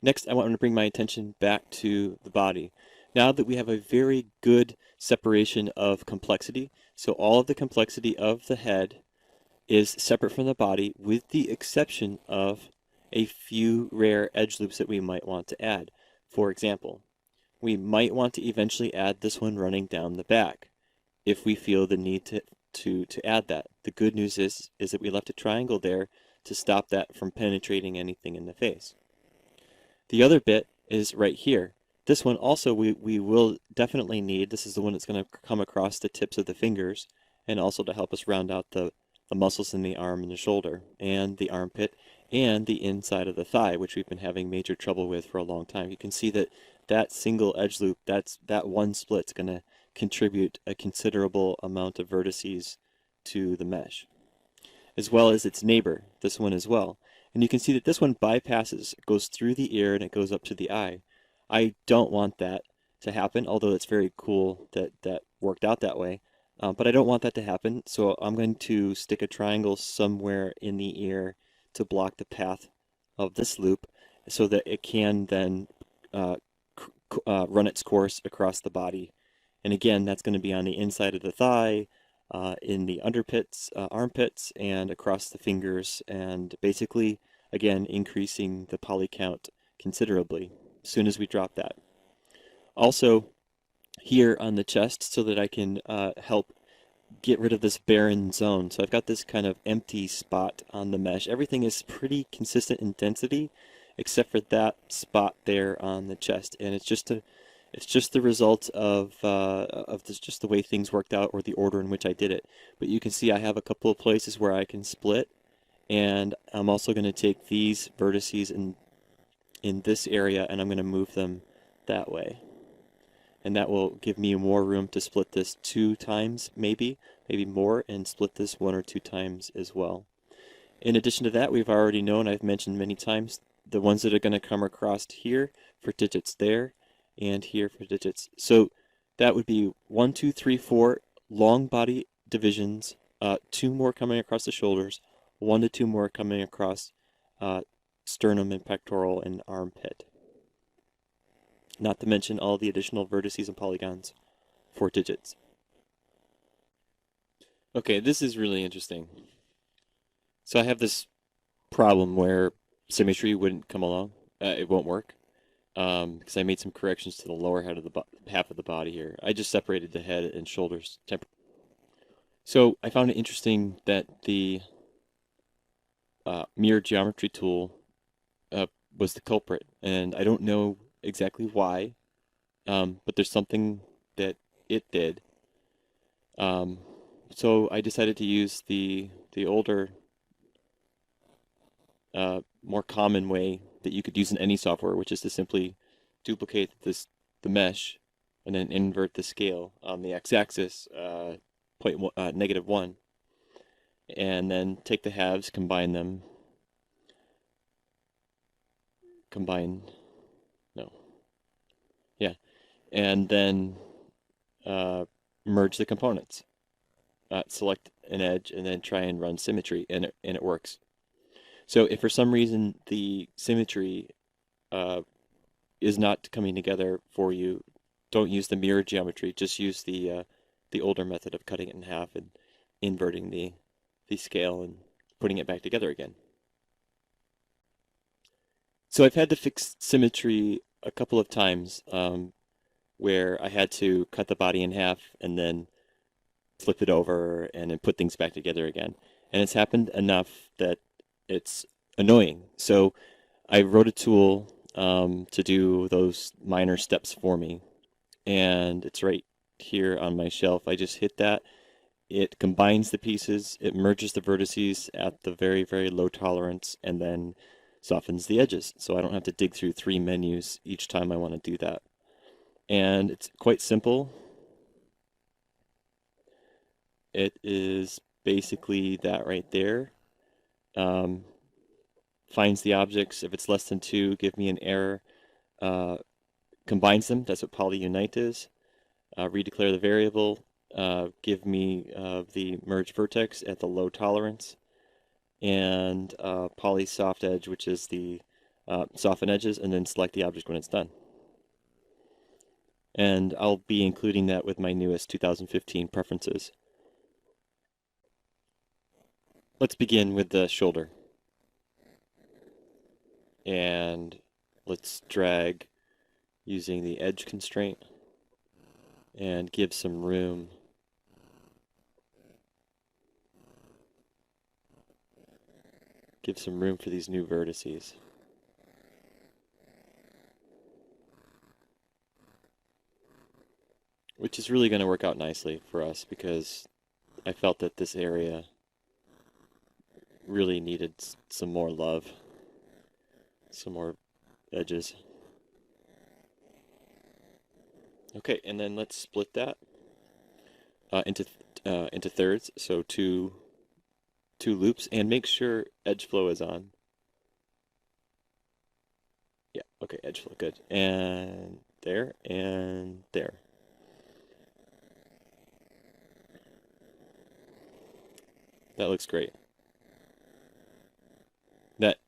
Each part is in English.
Next, I want to bring my attention back to the body. Now that we have a very good separation of complexity, so all of the complexity of the head is separate from the body with the exception of a few rare edge loops that we might want to add. For example, we might want to eventually add this one running down the back if we feel the need to add that. The good news is that we left a triangle there to stop that from penetrating anything in the face. The other bit is right here. This one also we will definitely need. This is the one that's going to come across the tips of the fingers and also to help us round out the muscles in the arm and the shoulder and the armpit and the inside of the thigh, which we've been having major trouble with for a long time. You can see that that single edge loop, that one split's going to contribute a considerable amount of vertices to the mesh, as well as its neighbor, this one as well. And you can see that this one bypasses, goes through the ear and it goes up to the eye. I don't want that to happen, although it's very cool that that worked out that way. But I don't want that to happen, so I'm going to stick a triangle somewhere in the ear to block the path of this loop so that it can then run its course across the body. And again, that's going to be on the inside of the thigh, in the underpits, armpits, and across the fingers, and basically, again, increasing the poly count considerably as soon as we drop that. Also, here on the chest, so that I can help get rid of this barren zone. So I've got this kind of empty spot on the mesh. Everything is pretty consistent in density, except for that spot there on the chest, and it's just the result of just the way things worked out or the order in which I did it. But you can see I have a couple of places where I can split, and I'm also going to take these vertices in this area and I'm going to move them that way. And that will give me more room to split this 2 times, maybe more, and split this 1 or 2 times as well. In addition to that, we've already known, I've mentioned many times, the ones that are going to come across here for digits there, and here for digits. So that would be 1, 2, 3, 4 long body divisions, 2 more coming across the shoulders, 1 to 2 more coming across sternum and pectoral and armpit. Not to mention all the additional vertices and polygons for digits. Okay, this is really interesting. So I have this problem where symmetry wouldn't come along. It won't work. Because I made some corrections to the lower head of the half of the body here. I just separated the head and shoulders So I found it interesting that the mirror geometry tool was the culprit, and I don't know exactly why, but there's something that it did. So I decided to use the older, more common way that you could use in any software, which is to simply duplicate the mesh and then invert the scale on the x-axis, -1, and then take the halves, combine them, and then merge the components. Select an edge and then try and run symmetry, and it works. So if for some reason the symmetry is not coming together for you, don't use the mirror geometry. Just use the older method of cutting it in half and inverting the scale and putting it back together again. So I've had to fix symmetry a couple of times where I had to cut the body in half and then flip it over and then put things back together again. And it's happened enough that it's annoying. So I wrote a tool to do those minor steps for me. And it's right here on my shelf. I just hit that. It combines the pieces, it merges the vertices at the very, very low tolerance, and then softens the edges. So I don't have to dig through 3 menus each time I want to do that. And it's quite simple. It is basically that right there. Finds the objects. If it's less than 2, give me an error. Combines them. That's what polyunite is. Redeclare the variable. Give me the merge vertex at the low tolerance. And poly soft edge, which is the soften edges, and then select the object when it's done. And I'll be including that with my newest 2015 preferences. Let's begin with the shoulder. And let's drag using the edge constraint and give some room for these new vertices. Which is really going to work out nicely for us because I felt that this area really needed some more love, some more edges. Okay, and then let's split that into thirds, so two loops, and make sure edge flow is on. Yeah, okay, edge flow, good. And there, and there. That looks great.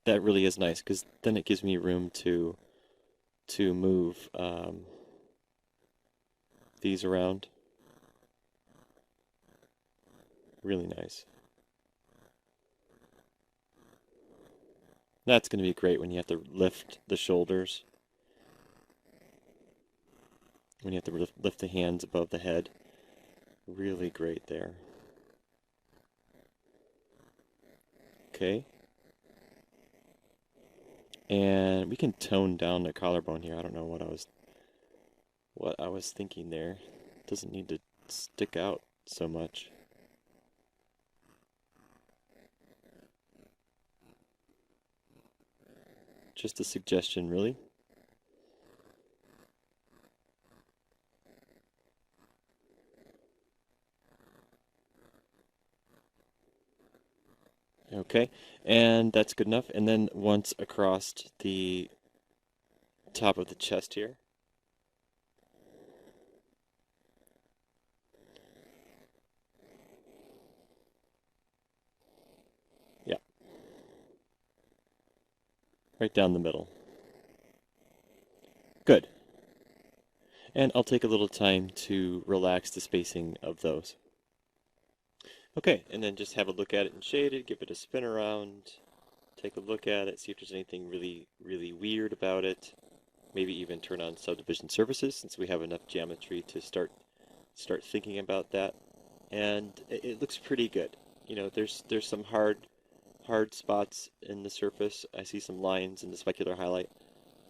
That really is nice because then it gives me room to move these around. Really nice. That's going to be great when you have to lift the shoulders. When you have to lift the hands above the head. Really great there. Okay. And we can tone down the collarbone here. I don't know what I was thinking there. It doesn't need to stick out so much. Just a suggestion, really. Okay, and that's good enough. And then once across the top of the chest here. Yeah. Right down the middle. Good. And I'll take a little time to relax the spacing of those. Okay, and then just have a look at it in shaded, give it a spin around, take a look at it, see if there's anything really, really weird about it. Maybe even turn on subdivision surfaces since we have enough geometry to start thinking about that. And it looks pretty good. You know, there's some hard spots in the surface. I see some lines in the specular highlight.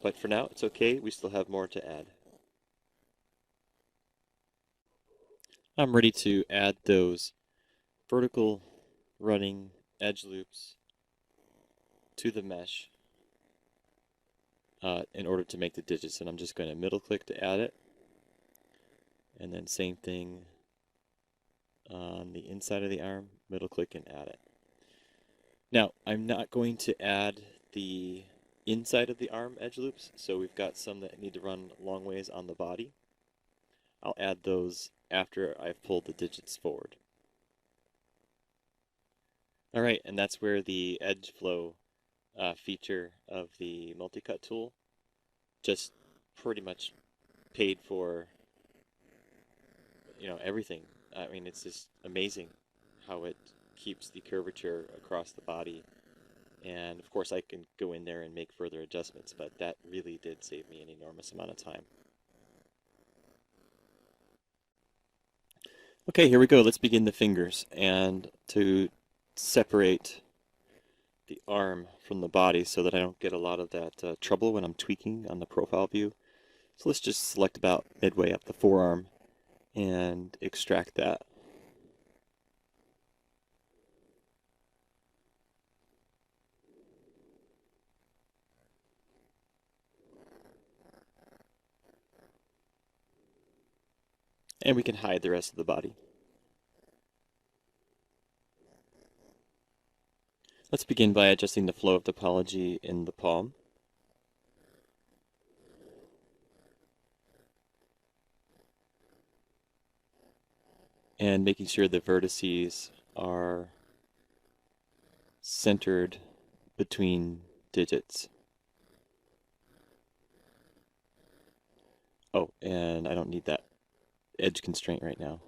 But for now, it's okay. We still have more to add. I'm ready to add those vertical running edge loops to the mesh in order to make the digits. And I'm just going to middle click to add it. And then same thing on the inside of the arm, middle click and add it. Now, I'm not going to add the inside of the arm edge loops, so we've got some that need to run long ways on the body. I'll add those after I've pulled the digits forward. All right, and that's where the edge flow feature of the multi-cut tool just pretty much paid for, you know, everything. I mean, it's just amazing how it keeps the curvature across the body. And of course, I can go in there and make further adjustments, but that really did save me an enormous amount of time. Okay, here we go. Let's begin the fingers. And to separate the arm from the body so that I don't get a lot of that trouble when I'm tweaking on the profile view. So let's just select about midway up the forearm and extract that. And we can hide the rest of the body. Let's begin by adjusting the flow of topology in the palm. And making sure the vertices are centered between digits. Oh, and I don't need that edge constraint right now.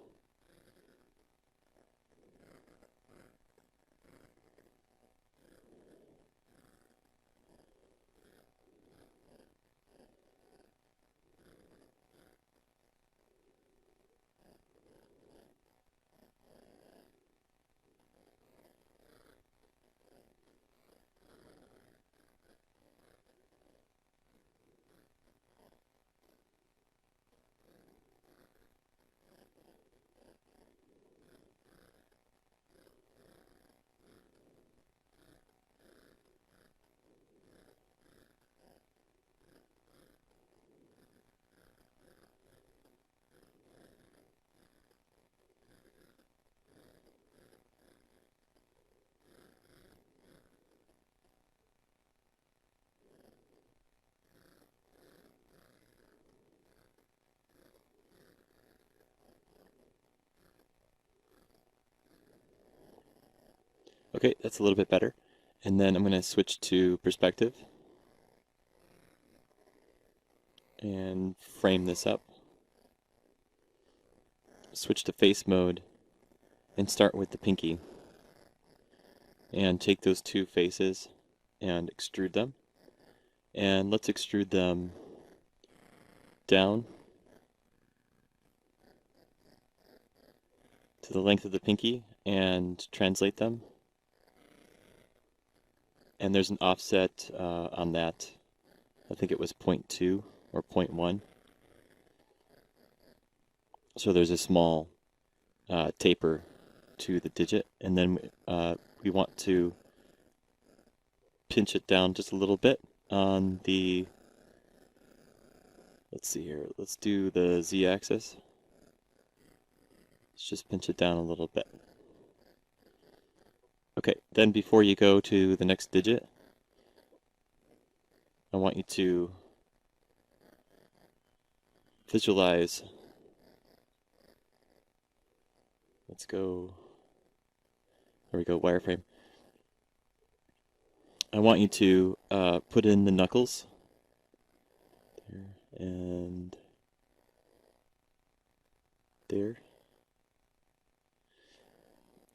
Okay, that's a little bit better. And then I'm going to switch to perspective and frame this up. Switch to face mode and start with the pinky. And take those two faces and extrude them. And let's extrude them down to the length of the pinky and translate them. And there's an offset on that. I think it was 0.2 or 0.1. So there's a small taper to the digit, and then we want to pinch it down just a little bit on the, let's see here, let's do the z-axis. Let's just pinch it down a little bit. Okay, then before you go to the next digit, I want you to visualize. Let's go, there we go, wireframe. I want you to put in the knuckles there and there.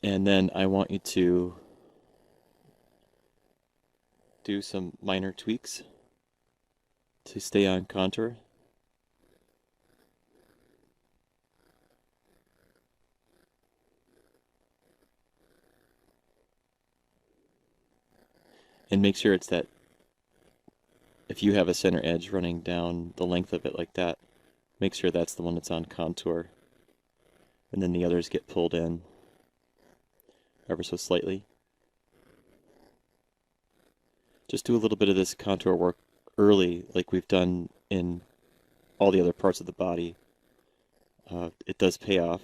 And then I want you to do some minor tweaks to stay on contour. And make sure it's that, if you have a center edge running down the length of it like that, make sure that's the one that's on contour. And then the others get pulled in ever so slightly. Just do a little bit of this contour work early, like we've done in all the other parts of the body. It does pay off.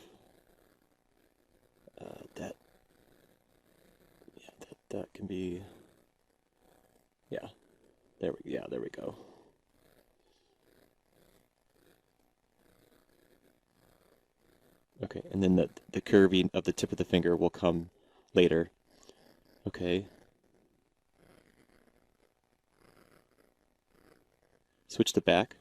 That can be, yeah. There we go. Okay, and then the curving of the tip of the finger will come later. Okay. Switch to back.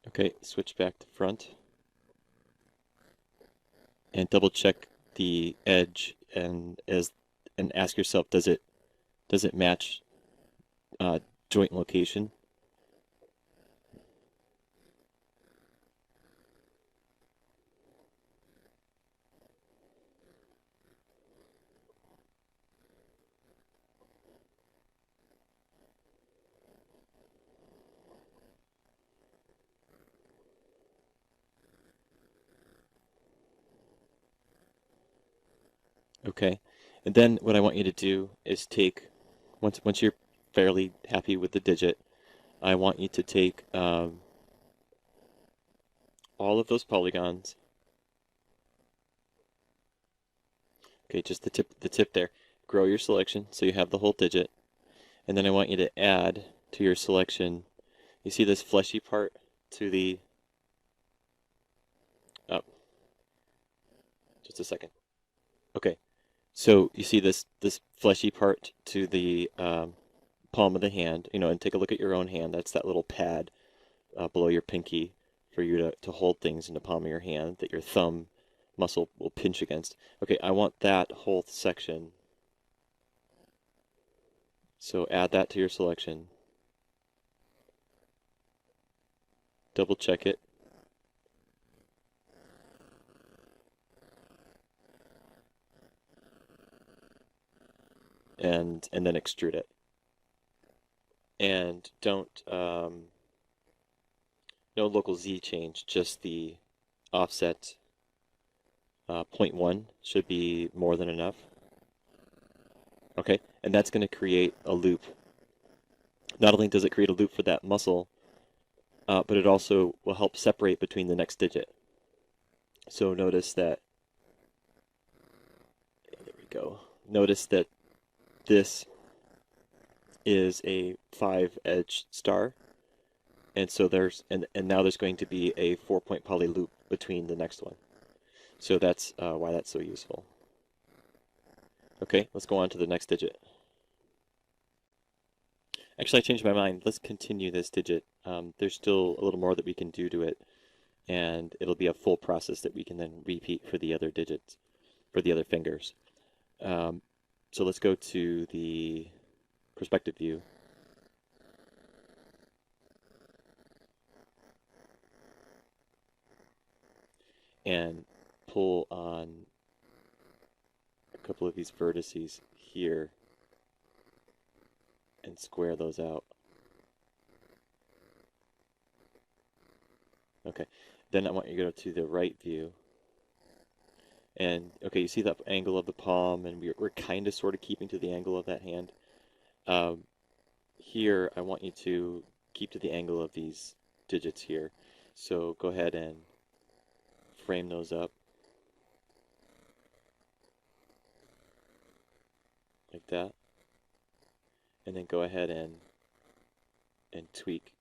Okay, switch back to front. And double check the edge and ask yourself, does it match joint location? Okay, and then what I want you to do is take, once you're fairly happy with the digit, I want you to take all of those polygons. Okay, just the tip there. Grow your selection so you have the whole digit, And then I want you to add to your selection, you see this fleshy part to the, oh, just a second. Okay, so you see this fleshy part to the palm of the hand, and take a look at your own hand. That's that little pad below your pinky for you to hold things in the palm of your hand that your thumb muscle will pinch against. Okay, I want that whole section. So add that to your selection. Double check it. And then extrude it. And don't, no local Z change, just the offset 0.1 should be more than enough. Okay, and that's going to create a loop. Not only does it create a loop for that muscle, but it also will help separate between the next digit. So notice that, there we go. Notice that this is a 5-edged star, and so there's and now there's going to be a 4-point poly loop between the next one. So that's why that's so useful. Okay, let's go on to the next digit. Actually, I changed my mind. Let's continue this digit. There's still a little more that we can do to it, and it'll be a full process that we can then repeat for the other digits, for the other fingers. So let's go to the perspective view. And pull on a couple of these vertices here and square those out. Okay, then I want you to go to the right view. And okay, you see that angle of the palm, and we're kind of sort of keeping to the angle of that hand. Here, I want you to keep to the angle of these digits here. So go ahead and frame those up like that, and then go ahead and tweak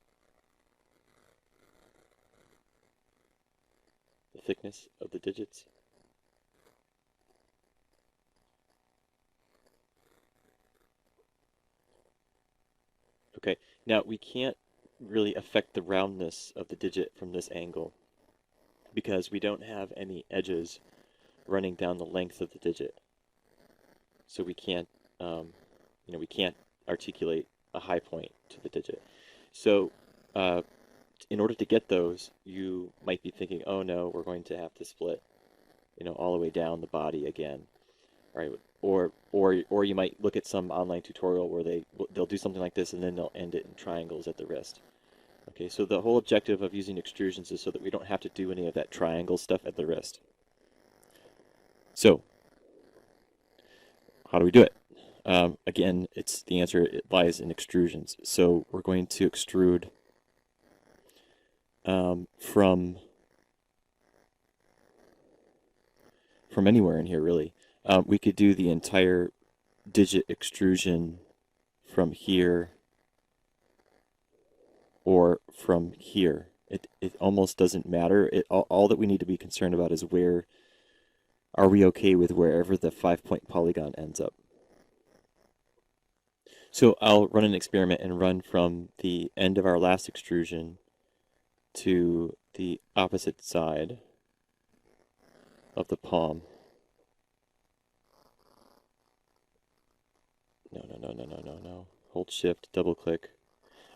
the thickness of the digits. Okay, now we can't really affect the roundness of the digit from this angle because we don't have any edges running down the length of the digit. So we can't, we can't articulate a high point to the digit. So in order to get those, you might be thinking, oh no, we're going to have to split, all the way down the body again, right? Or you might look at some online tutorial where they'll do something like this and then they'll end it in triangles at the wrist. Okay, so the whole objective of using extrusions is so that we don't have to do any of that triangle stuff at the wrist. So, how do we do it? Again, the answer lies in extrusions. So we're going to extrude from anywhere in here, really. We could do the entire digit extrusion from here or from here. It almost doesn't matter. All that we need to be concerned about is are we okay with wherever the 5-point polygon ends up. So I'll run an experiment and run from the end of our last extrusion to the opposite side of the palm. No. Hold shift, double click.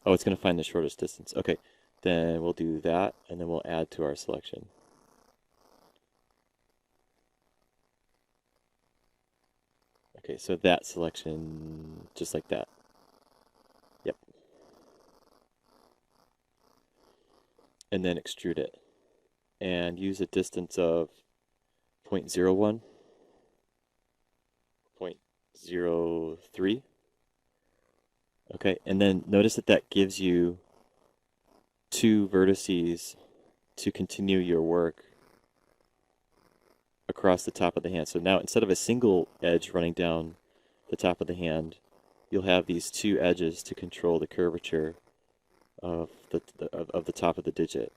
Oh, it's going to find the shortest distance. Okay, then we'll do that, and then we'll add to our selection. Okay, so that selection, just like that. Yep. And then extrude it. And use a distance of 0.01, 0.03. Okay, and then notice that gives you 2 vertices to continue your work across the top of the hand. So now instead of a single edge running down the top of the hand, you'll have these two edges to control the curvature of the top of the digit.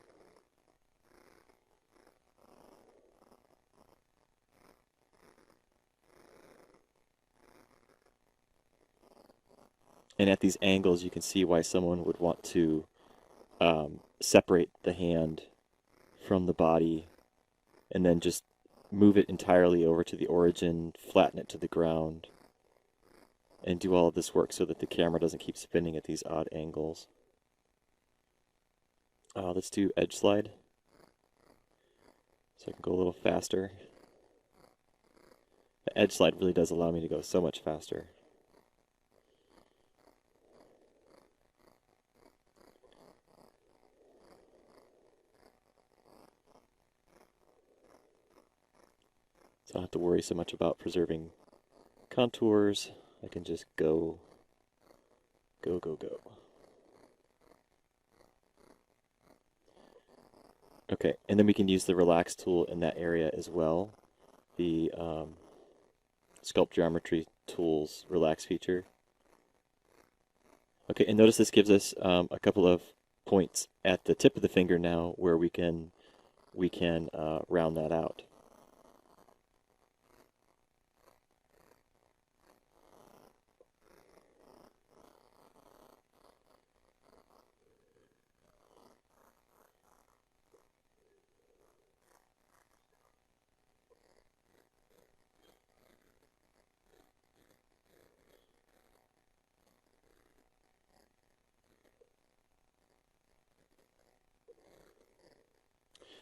And at these angles, you can see why someone would want to separate the hand from the body and then just move it entirely over to the origin, flatten it to the ground, and do all of this work so that the camera doesn't keep spinning at these odd angles. Let's do edge slide so I can go a little faster. The edge slide really does allow me to go so much faster. So I don't have to worry so much about preserving contours. I can just go. Okay, and then we can use the relax tool in that area as well. The Sculpt Geometry Tools relax feature. Okay, and notice this gives us a couple of points at the tip of the finger now where we can round that out.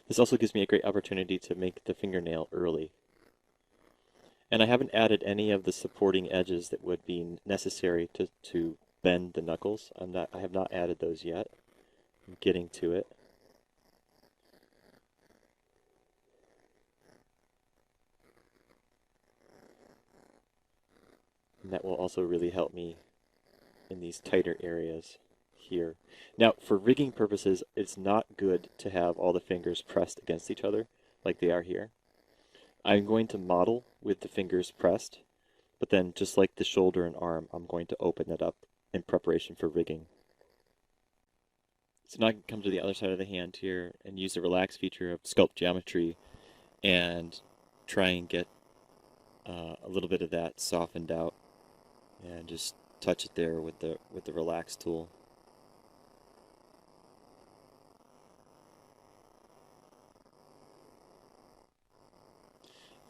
This also gives me a great opportunity to make the fingernail early. And I haven't added any of the supporting edges that would be necessary to bend the knuckles. I have not added those yet. I'm getting to it. And that will also really help me in these tighter areas here. Now, for rigging purposes, it's not good to have all the fingers pressed against each other like they are here. I'm going to model with the fingers pressed, but then just like the shoulder and arm, I'm going to open it up in preparation for rigging. So now I can come to the other side of the hand here and use the relax feature of Sculpt Geometry and try and get a little bit of that softened out and just touch it there with the relax tool.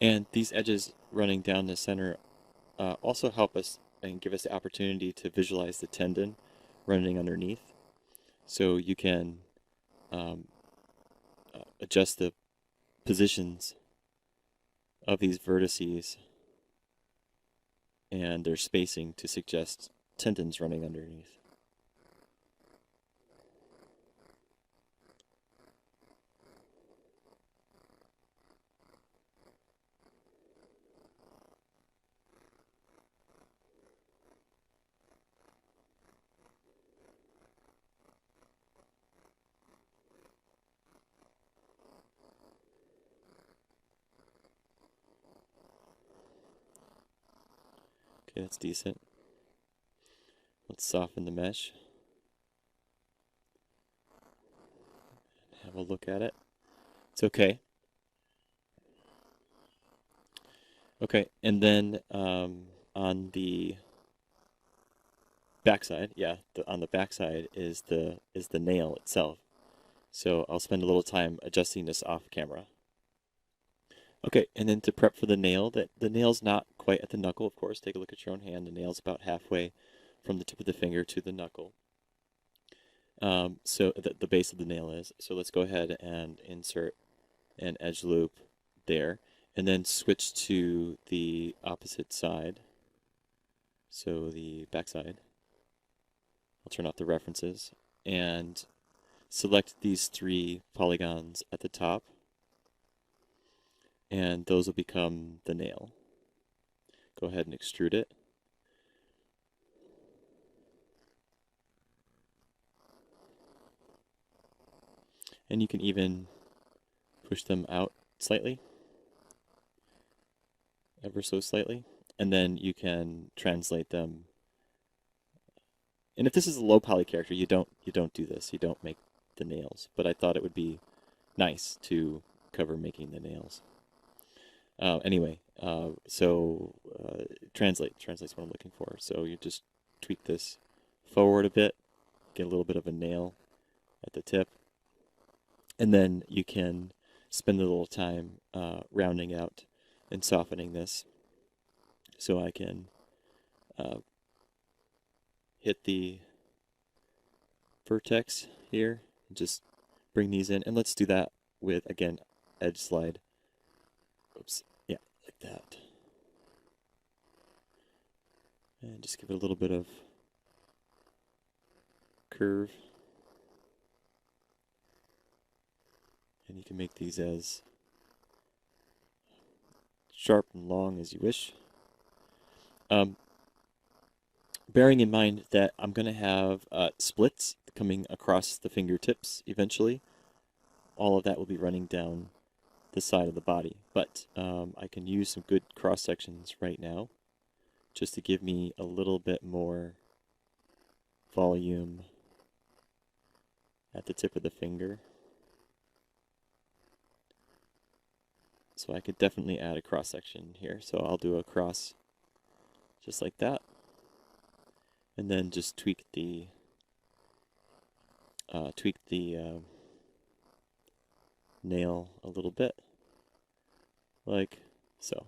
And these edges running down the center also help us and give us the opportunity to visualize the tendon running underneath. So you can adjust the positions of these vertices and their spacing to suggest tendons running underneath. Okay, that's decent. Let's soften the mesh. Have a look at it. It's okay. Okay, and then on the backside, on the backside is the nail itself. So I'll spend a little time adjusting this off camera. Okay, and then to prep for the nail, the nail's not quite at the knuckle, of course. Take a look at your own hand. The nail's about halfway from the tip of the finger to the knuckle. So the base of the nail is. So let's go ahead and insert an edge loop there, and then switch to the opposite side. So the back side. I'll turn off the references and select these three polygons at the top, and those will become the nail. Go ahead and extrude it. And you can even push them out slightly, ever so slightly, and then you can translate them And if this is a low poly character, you don't do this. You don't make the nails. But I thought it would be nice to cover making the nails. Anyway, translates what I'm looking for. So you just tweak this forward a bit, get a little bit of a nail at the tip, and then you can spend a little time rounding out and softening this. So I can hit the vertex here and just bring these in. And let's do that with, again, edge slide. Oops. Yeah, like that. And just give it a little bit of curve. And you can make these as sharp and long as you wish. Bearing in mind that I'm going to have splits coming across the fingertips eventually, all of that will be running down the side of the body. But I can use some good cross sections right now just to give me a little bit more volume at the tip of the finger. So I could definitely add a cross section here. So I'll do a cross just like that. And then just tweak the nail a little bit, like so.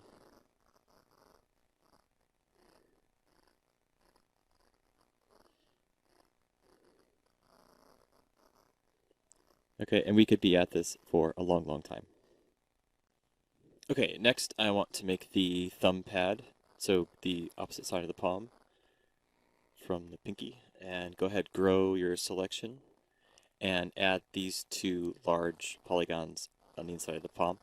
Okay, and we could be at this for a long, long time. Okay, next I want to make the thumb pad, so the opposite side of the palm from the pinky, and go ahead, grow your selection and add these two large polygons on the inside of the palm.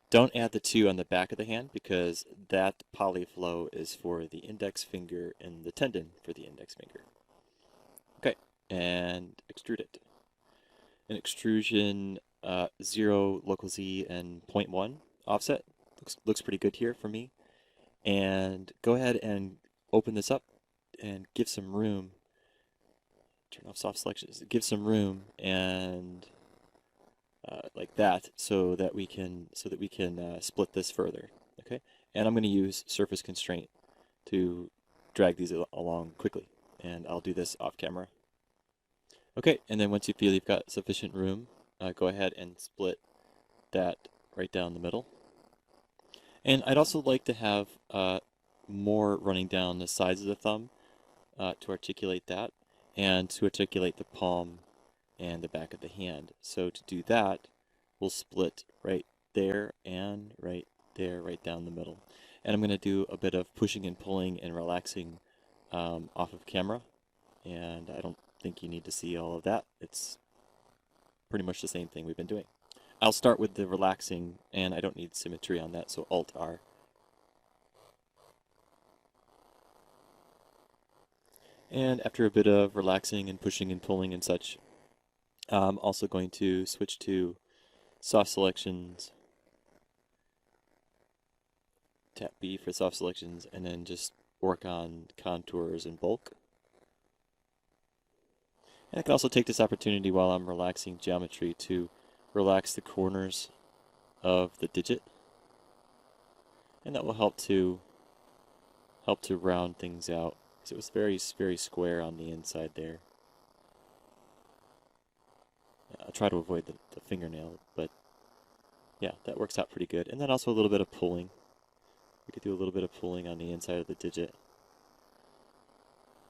Don't add the two on the back of the hand because that polyflow is for the index finger and the tendon for the index finger. Okay, and extrude it. An extrusion 0 local Z and 0.1 offset. Looks pretty good here for me. And go ahead and open this up and give some room. Turn off soft selections. Give some room and like that, so that we can split this further. Okay, and I'm going to use surface constraint to drag these along quickly, and I'll do this off camera. Okay, and then once you feel you've got sufficient room, go ahead and split that right down the middle. And I'd also like to have more running down the sides of the thumb to articulate that, and to articulate the palm and the back of the hand. So to do that, we'll split right there and right there, right down the middle. And I'm going to do a bit of pushing and pulling and relaxing off of camera. And I don't think you need to see all of that. It's pretty much the same thing we've been doing. I'll start with the relaxing, and I don't need symmetry on that, so Alt-R. And after a bit of relaxing and pushing and pulling and such, I'm also going to switch to soft selections, tap B for soft selections, and then just work on contours and bulk. And I can also take this opportunity while I'm relaxing geometry to relax the corners of the digit, and that will help to round things out, because it was very square on the inside there. I'll try to avoid the fingernail, but yeah, that works out pretty good. And then also a little bit of pulling. We could do a little bit of pulling on the inside of the digit.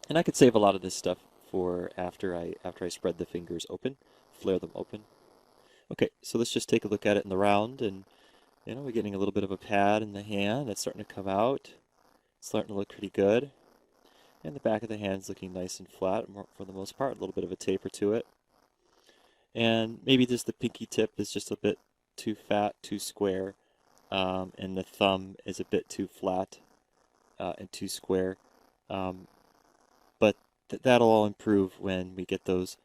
And I could save a lot of this stuff for after I spread the fingers open, flare them open. Okay, so let's just take a look at it in the round, and you know, we're getting a little bit of a pad in the hand that's starting to come out. It's starting to look pretty good. And the back of the hand's looking nice and flat for the most part, a little bit of a taper to it. And maybe just the pinky tip is just a bit too fat, too square, and the thumb is a bit too flat and too square. But that'll all improve when we get those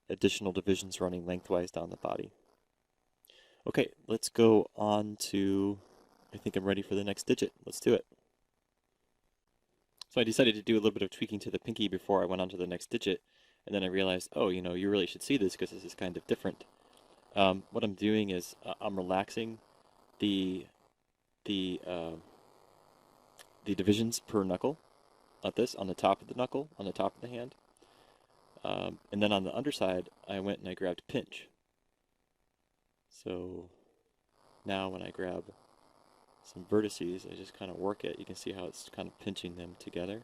additional divisions running lengthwise down the body. Okay, let's go on to, I think I'm ready for the next digit. Let's do it. So I decided to do a little bit of tweaking to the pinky before I went on to the next digit, and then I realized, oh, you really should see this because this is kind of different. What I'm doing is I'm relaxing the the uh, the divisions per knuckle, like this, on the top of the knuckle, on the top of the hand. And then on the underside, I went and I grabbed pinch. So now when I grab some vertices, I just kind of work it. You can see how it's kind of pinching them together.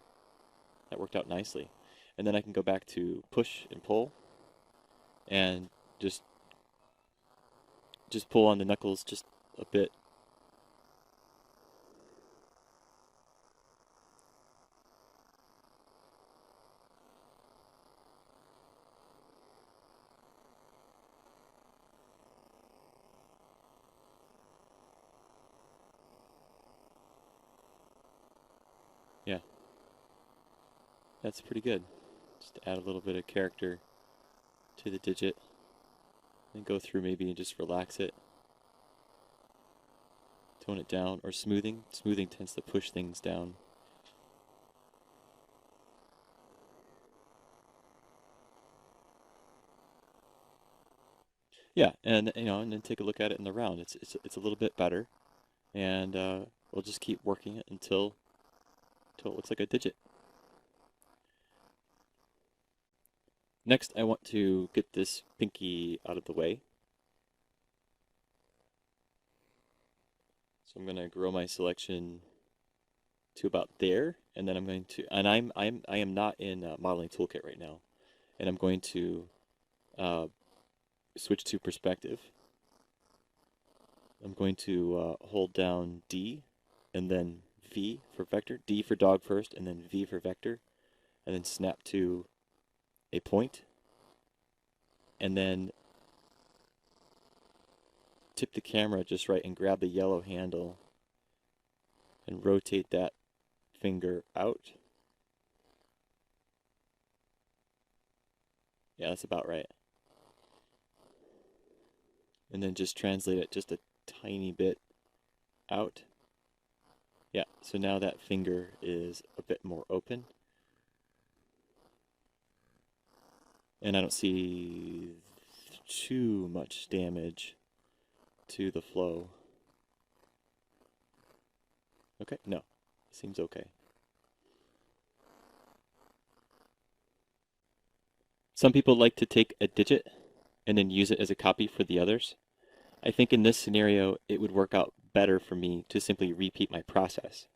That worked out nicely. And then I can go back to push and pull and just pull on the knuckles just a bit. Yeah, that's pretty good. Just add a little bit of character to the digit and go through maybe and just relax it. Tone it down, or smoothing. Smoothing tends to push things down. Yeah, and and then take a look at it in the round. It's a little bit better, and we'll just keep working it until it looks like a digit. Next, I want to get this pinky out of the way. So I'm going to grow my selection to about there, and then I'm going to, and I am not in Modeling Toolkit right now, and I'm going to switch to perspective. I'm going to hold down D, and then V for vector, D for dog first, and then V for vector, and then snap to a point, and then tip the camera just right and grab the yellow handle and rotate that finger out. Yeah, that's about right. And then just translate it just a tiny bit out. Yeah, so now that finger is a bit more open. And I don't see too much damage to the flow. Okay, no, seems okay. Some people like to take a digit and then use it as a copy for the others. I think in this scenario, it would work out better for me to simply repeat my process.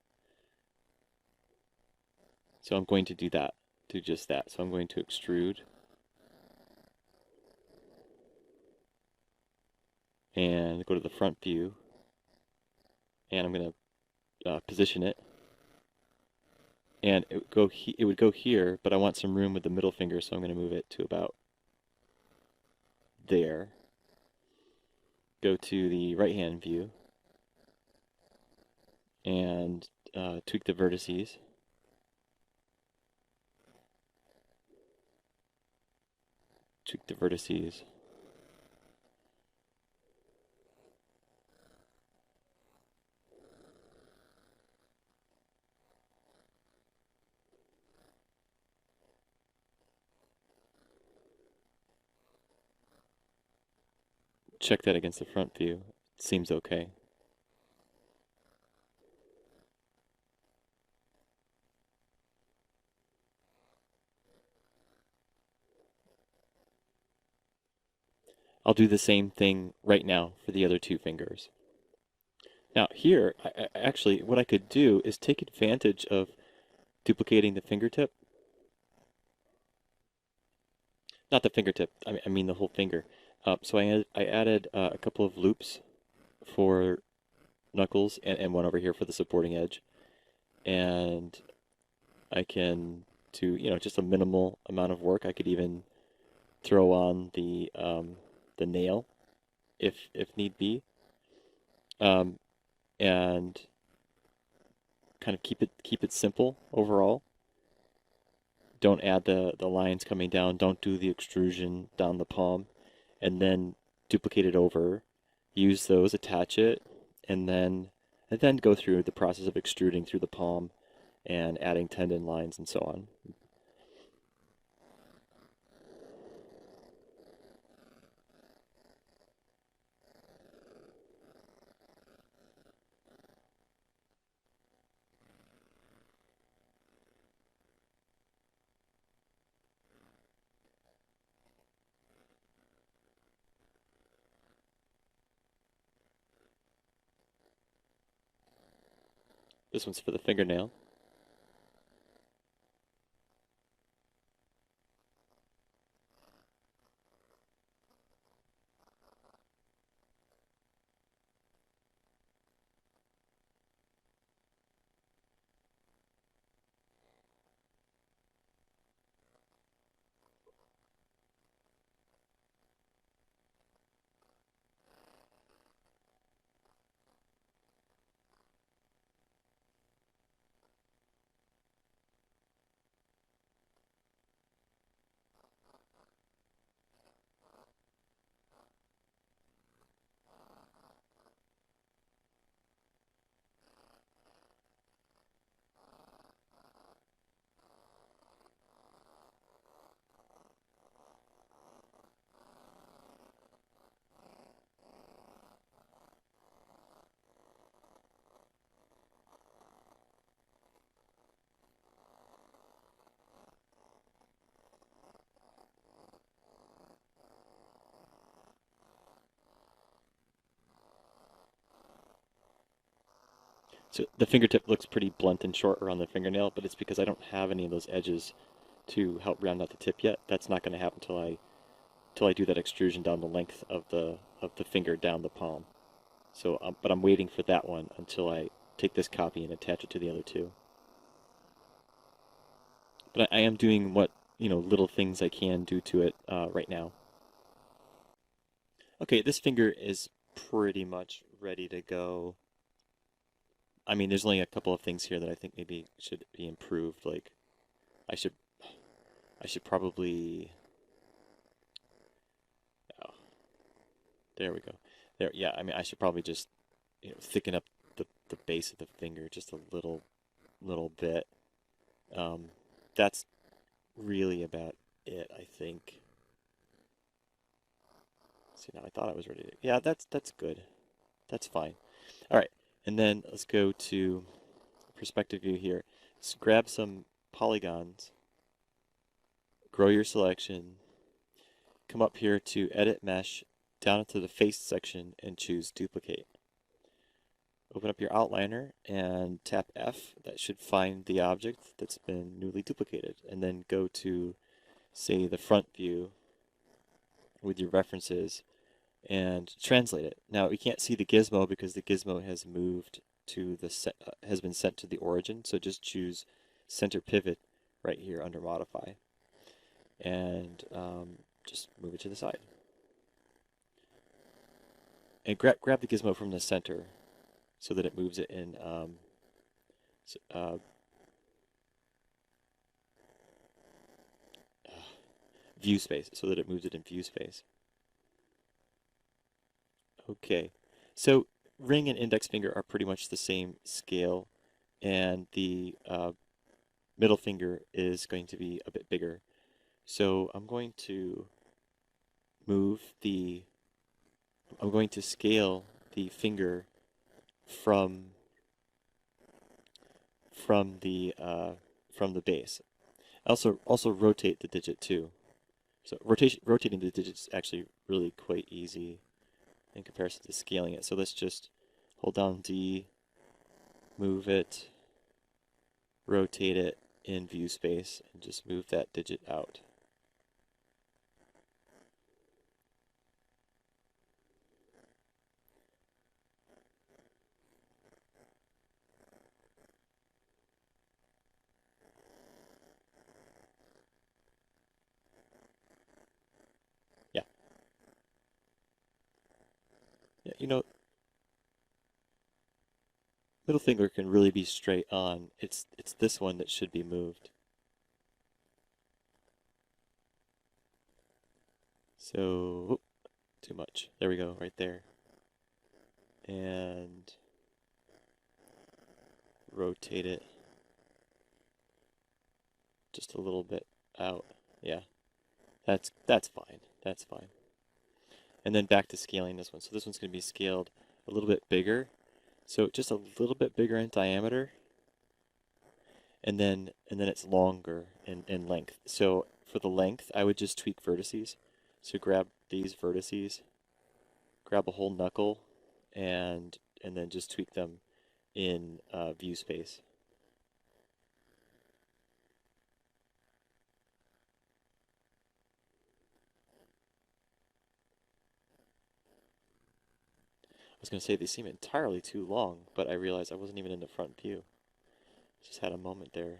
So I'm going to do that, do just that. So I'm going to extrude. And go to the front view. And I'm going to position it. And it would go here, but I want some room with the middle finger, so I'm going to move it to about there. Go to the right-hand view and tweak the vertices. Tweak the vertices. Check that against the front view. It seems okay. I'll do the same thing right now for the other two fingers. Now here, actually, what I could do is take advantage of duplicating the fingertip. Not the fingertip, I mean the whole finger. So I added a couple of loops for knuckles and one over here for the supporting edge. And I can do, just a minimal amount of work. I could even throw on the nail if need be. And kind of keep it simple overall. Don't add the lines coming down. Don't do the extrusion down the palm. And then duplicate it over. Use those, attach it, and then go through the process of extruding through the palm and adding tendon lines and so on. This one's for the fingernail. So the fingertip looks pretty blunt and short around the fingernail, but it's because I don't have any of those edges to help round out the tip yet. That's not going to happen till I do that extrusion down the length of the finger down the palm. So, but I'm waiting for that one until I take this copy and attach it to the other two. But I am doing what, little things I can do to it right now. Okay, this finger is pretty much ready to go. I mean, there's only a couple of things here that I think maybe should be improved. Like, I should, I should probably. Oh, there we go. There, yeah. I mean, I should probably just, thicken up the base of the finger just a little bit. Um, that's really about it, I think. See, now I thought I was ready to. Yeah, that's good. That's fine. All right, and then let's go to perspective view here. So grab some polygons, grow your selection, come up here to edit mesh, down into the face section and choose duplicate. Open up your outliner and tap F. That should find the object that's been newly duplicated. And then go to, say, the front view with your references and translate it. Now we can't see the gizmo because the gizmo has moved to the has been sent to the origin. So just choose center pivot right here under modify, and just move it to the side. And grab the gizmo from the center so that it moves it in view space, so that it moves it in view space. Okay, so ring and index finger are pretty much the same scale, and the middle finger is going to be a bit bigger. So I'm going to I'm going to scale the finger from from the base. Also rotate the digit too. So rotating the digit is actually really quite easy in comparison to scaling it. So let's just hold down D, move it, rotate it in view space, and just move that digit out. Yeah. Yeah, middle finger can really be straight on. It's this one that should be moved. So, too much. There we go, right there. And rotate it just a little bit out. Yeah, that's fine. That's fine. And then back to scaling this one. So this one's going to be scaled a little bit bigger. So just a little bit bigger in diameter. And then it's longer in length. So for the length, I would just tweak vertices. So grab these vertices, grab a whole knuckle, and then just tweak them in view space. I was going to say they seem entirely too long, but I realized I wasn't even in the front view. Just had a moment there.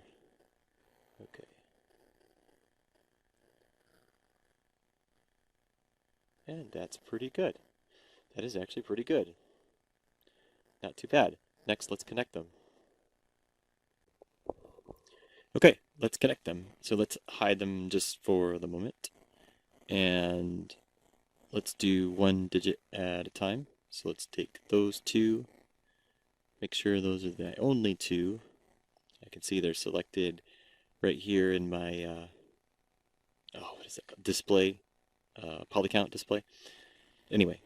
Okay. And that's pretty good. That is actually pretty good. Not too bad. Next, let's connect them. Okay, let's connect them. So let's hide them just for the moment. And let's do one digit at a time. So let's take those two. Make sure those are the only two. I can see they're selected right here in my, what is it called? Display, poly count display. Anyway,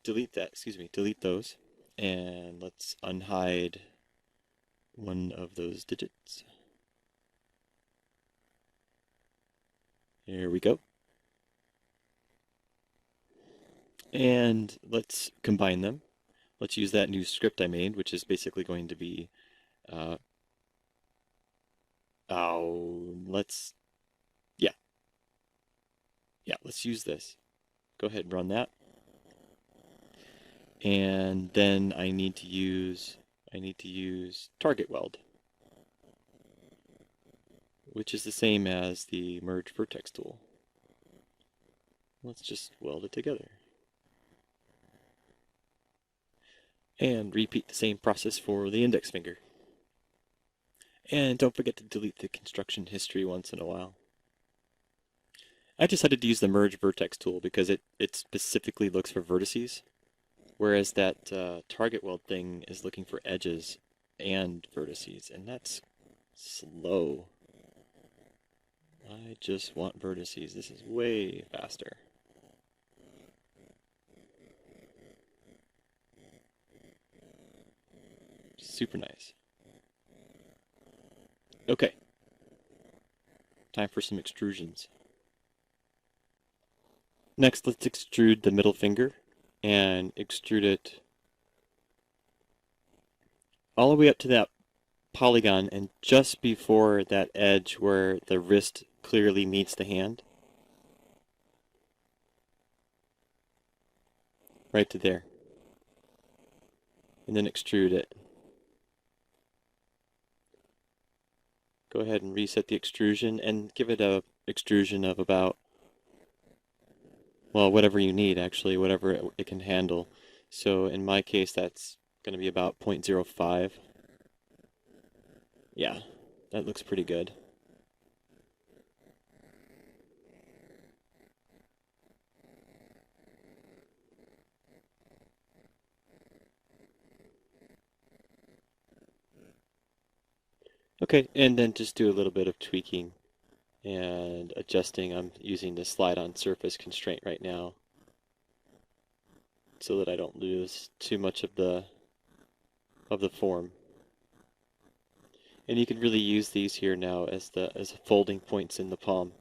delete that, delete those. And let's unhide one of those digits. Here we go. And let's combine them. Let's use that new script I made, which is basically going to be, let's use this. Go ahead and run that. And then I need to use target weld, which is the same as the merge vertex tool. Let's just weld it together. And repeat the same process for the index finger. And don't forget to delete the construction history once in a while. I decided to use the merge vertex tool because it specifically looks for vertices, whereas that target weld thing is looking for edges and vertices, and that's slow. I just want vertices. This is way faster. Super nice. Okay. Time for some extrusions. Next, let's extrude the middle finger and extrude it all the way up to that polygon and just before that edge where the wrist clearly meets the hand. Right to there. And then extrude it. Go ahead and reset the extrusion and give it a extrusion of about, well, whatever you need actually, whatever it can handle. So in my case, that's going to be about 0.05. Yeah, that looks pretty good. Okay, and then just do a little bit of tweaking and adjusting. I'm using the slide on surface constraint right now so that I don't lose too much of the form. And you can really use these here now as folding points in the palm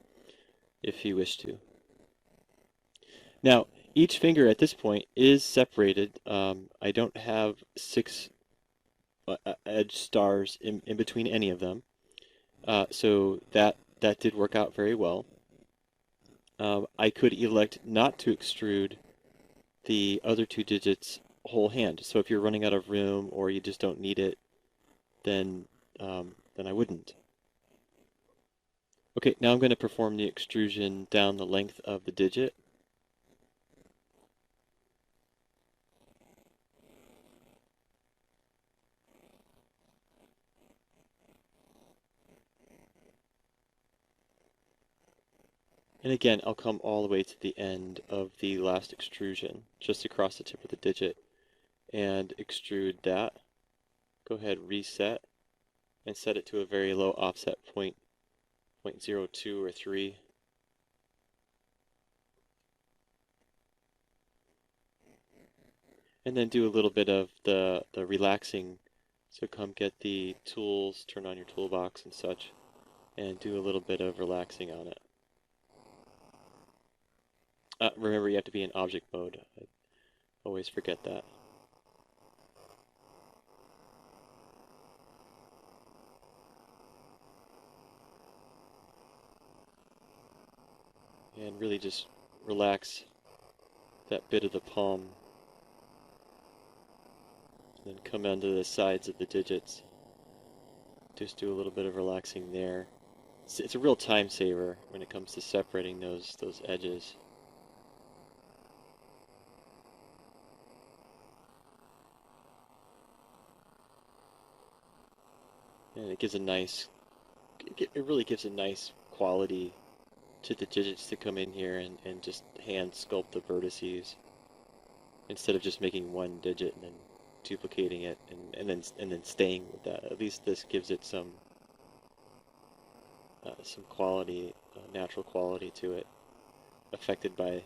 if you wish to. Now, each finger at this point is separated. I don't have 6 edge stars in between any of them. So that did work out very well. I could elect not to extrude the other 2 digits whole hand. So if you're running out of room or you just don't need it, then I wouldn't. Okay, now I'm going to perform the extrusion down the length of the digit. And again, I'll come all the way to the end of the last extrusion, just across the tip of the digit, and extrude that. Go ahead, reset, and set it to a very low offset point 0.02 or 3. And then do a little bit of the relaxing. So come get the tools, turn on your toolbox and such, and do a little bit of relaxing on it. Remember, you have to be in object mode. I always forget that. And really just relax that bit of the palm. Then come onto the sides of the digits. Just do a little bit of relaxing there. It's a real time saver when it comes to separating those edges. And it gives a nice, it really gives a nice quality to the digits to come in here and just hand sculpt the vertices instead of just making one digit and then duplicating it and then staying with that. At least this gives it some quality, natural quality to it, affected by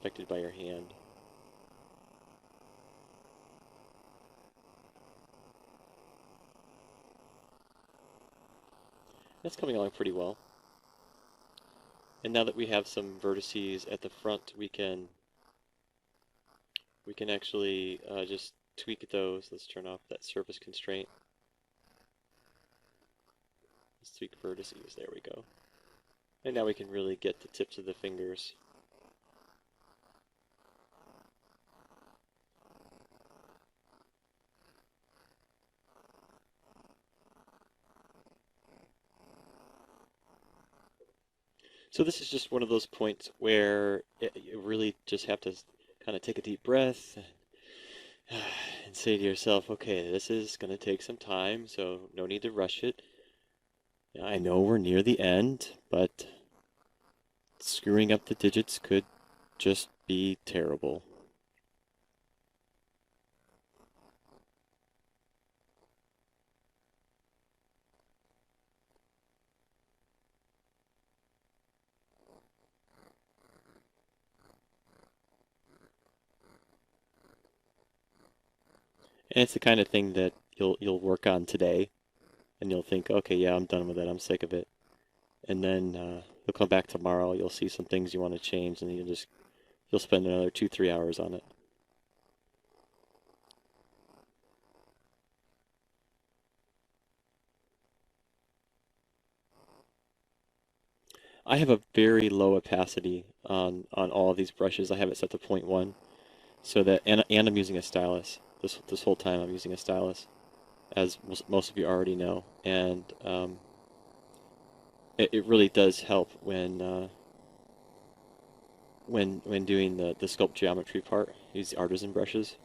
your hand. That's coming along pretty well. And now that we have some vertices at the front, we can actually just tweak those. Let's turn off that surface constraint. Let's tweak vertices. There we go. And now we can really get the tips of the fingers. So this is just one of those points where you really just have to kind of take a deep breath and say to yourself, okay, this is going to take some time, so no need to rush it. I know we're near the end, but screwing up the digits could just be terrible. And it's the kind of thing that you'll work on today, and you'll think, okay, yeah, I'm done with it. I'm sick of it. And then you'll come back tomorrow. You'll see some things you want to change, and you'll spend another 2-3 hours on it. I have a very low opacity on all of these brushes. I have it set to 0.1, so that and I'm using a stylus. This whole time I'm using a stylus, as most of you already know, and it really does help when doing the sculpt geometry part. Use the artisan brushes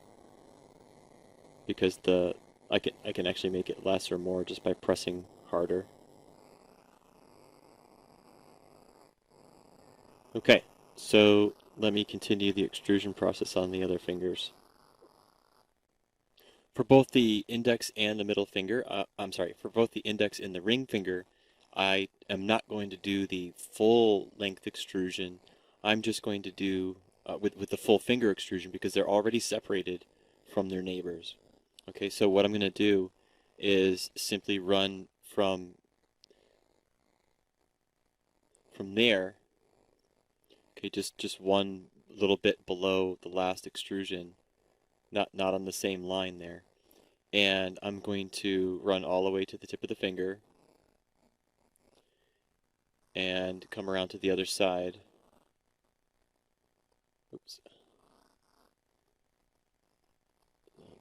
because I can actually make it less or more just by pressing harder. Okay, so let me continue the extrusion process on the other fingers. For both the index and the middle finger, I'm sorry, for both the index and the ring finger, I am not going to do the full length extrusion. I'm just going to do with the full finger extrusion because they're already separated from their neighbors. Okay, so what I'm going to do is simply run from there. Okay, just one little bit below the last extrusion, not on the same line there. And I'm going to run all the way to the tip of the finger and come around to the other side. Oops.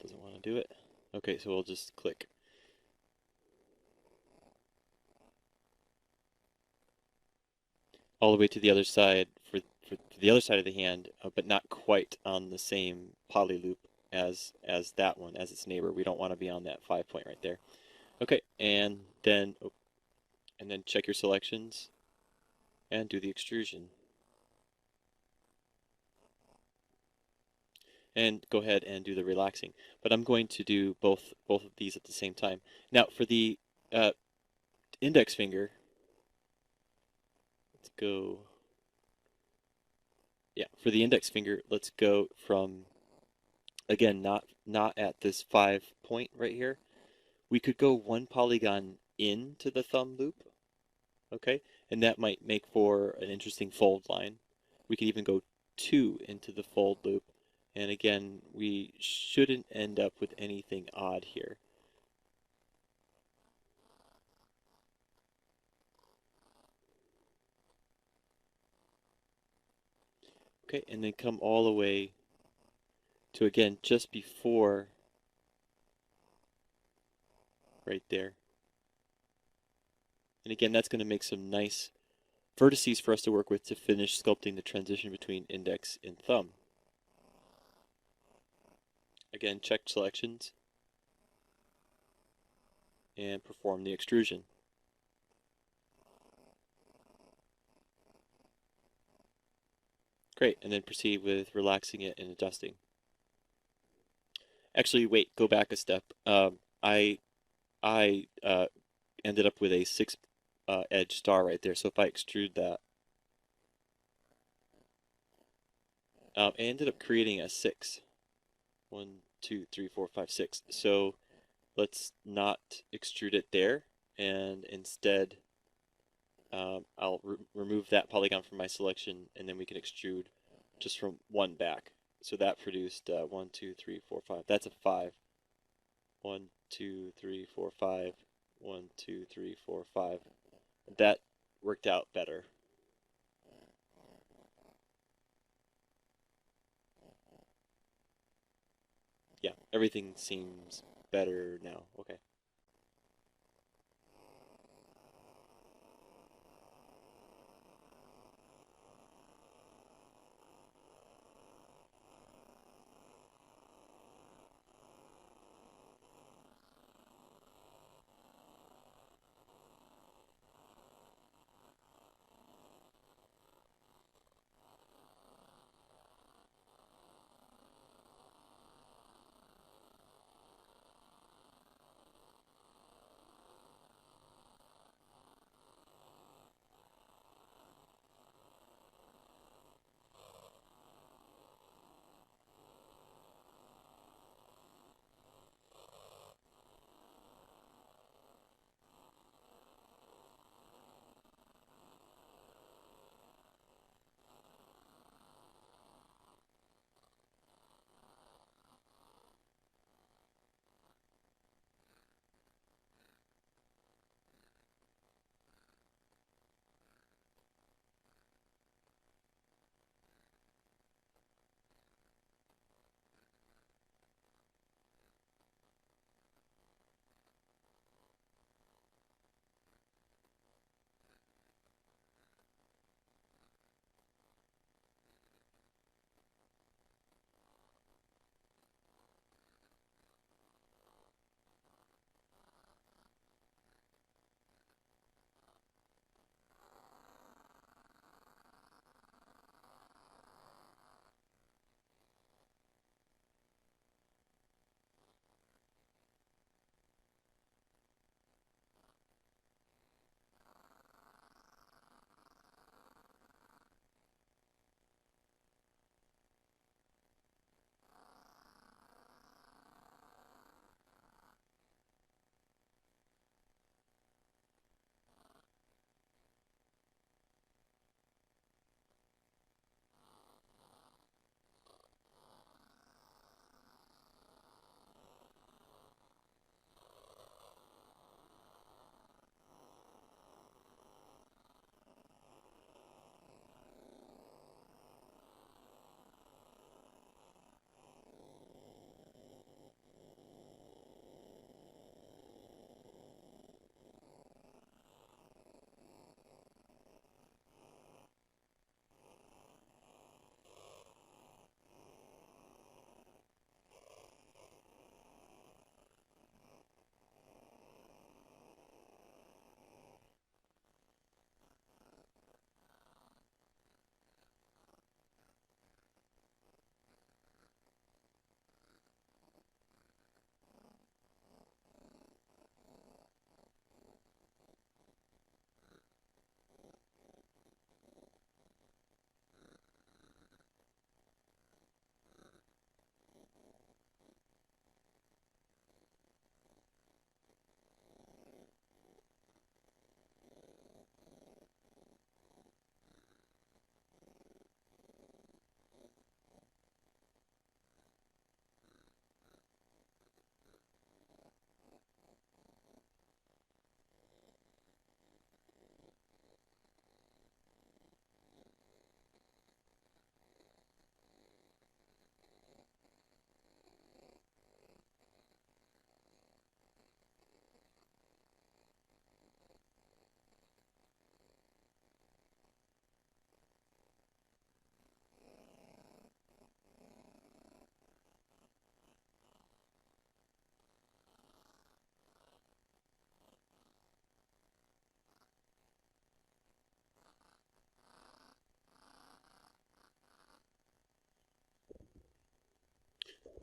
Doesn't want to do it. Okay, so we'll just click. All the way to the other side for the other side of the hand, but not quite on the same poly loop as that one, as its neighbor. We don't want to be on that 5 point right there. Okay, and then check your selections and do the extrusion. And go ahead and do the relaxing. But I'm going to do both of these at the same time. Now for the index finger, let's go. Yeah, for the index finger, let's go from, again, not at this 5 point right here. We could go one polygon into the thumb loop, okay? And that might make for an interesting fold line. We could even go two into the fold loop. And again, we shouldn't end up with anything odd here. Okay, and then come all the way to, again, just before right there. And again, that's going to make some nice vertices for us to work with to finish sculpting the transition between index and thumb. Again, check selections and perform the extrusion. Great, and then proceed with relaxing it and adjusting. Actually, wait, go back a step. I ended up with a 6 edge star right there, so if I extrude that, I ended up creating a 6. 1, 2, 3, 4, 5, 6. So let's not extrude it there, and instead I'll remove that polygon from my selection, and then we can extrude just from one back. So that produced 1, 2, 3, 4, 5. That's a 5. 1, 2, 3, 4, 5. 1, 2, 3, 4, 5. That worked out better. Yeah, everything seems better now. Okay.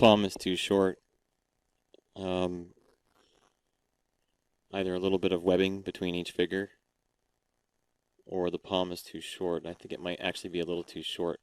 palm is too short. Either a little bit of webbing between each finger, or the palm is too short. I think it might actually be a little too short.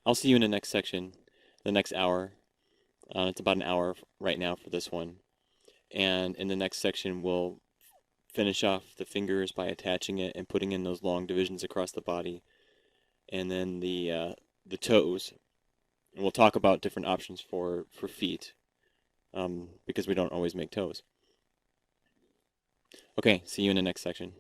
I'll see you in the next section, the next hour. It's about an hour right now for this one. And in the next section, we'll finish off the fingers by attaching it and putting in those long divisions across the body. And then the toes. And we'll talk about different options for feet, because we don't always make toes. Okay, see you in the next section.